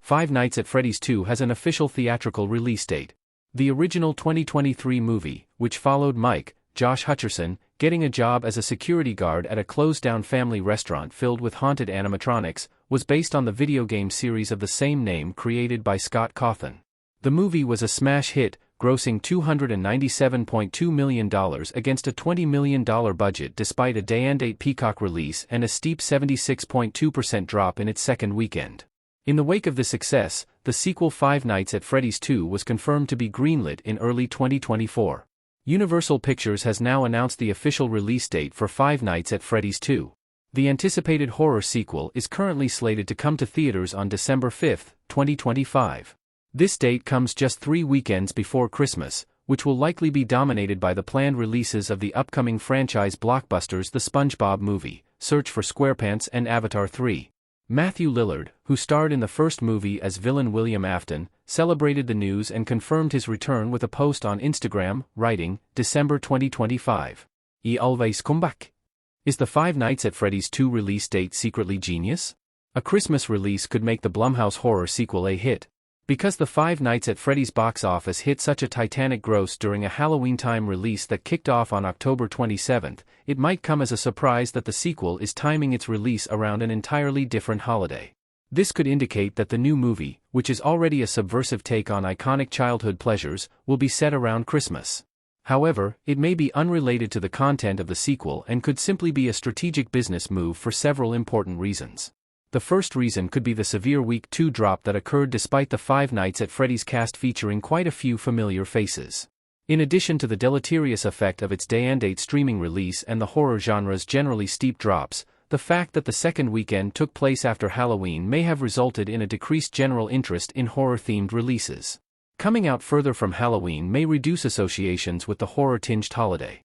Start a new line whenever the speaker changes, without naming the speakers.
Five Nights at Freddy's 2 has an official theatrical release date. The original 2023 movie, which followed Mike, Josh Hutcherson, getting a job as a security guard at a closed-down family restaurant filled with haunted animatronics, was based on the video game series of the same name created by Scott Cawthon. The movie was a smash hit, grossing $297.2 million against a $20 million budget despite a day-and-date Peacock release and a steep 76.2% drop in its second weekend. In the wake of the success, the sequel Five Nights at Freddy's 2 was confirmed to be greenlit in early 2024. Universal Pictures has now announced the official release date for Five Nights at Freddy's 2. The anticipated horror sequel is currently slated to come to theaters on December 5, 2025. This date comes just 3 weekends before Christmas, which will likely be dominated by the planned releases of the upcoming franchise blockbusters The SpongeBob Movie, Search for SquarePants and Avatar 3. Matthew Lillard, who starred in the first movie as villain William Afton, celebrated the news and confirmed his return with a post on Instagram, writing, December 2025. "E always come back." Is the Five Nights at Freddy's 2 release date secretly genius? A Christmas release could make the Blumhouse horror sequel a hit. Because the Five Nights at Freddy's box office hit such a titanic gross during a Halloween-time release that kicked off on October 27, it might come as a surprise that the sequel is timing its release around an entirely different holiday. This could indicate that the new movie, which is already a subversive take on iconic childhood pleasures, will be set around Christmas. However, it may be unrelated to the content of the sequel and could simply be a strategic business move for several important reasons. The first reason could be the severe Week 2 drop that occurred despite the Five Nights at Freddy's cast featuring quite a few familiar faces. In addition to the deleterious effect of its day-and-date streaming release and the horror genre's generally steep drops, the fact that the second weekend took place after Halloween may have resulted in a decreased general interest in horror-themed releases. Coming out further from Halloween may reduce associations with the horror-tinged holiday.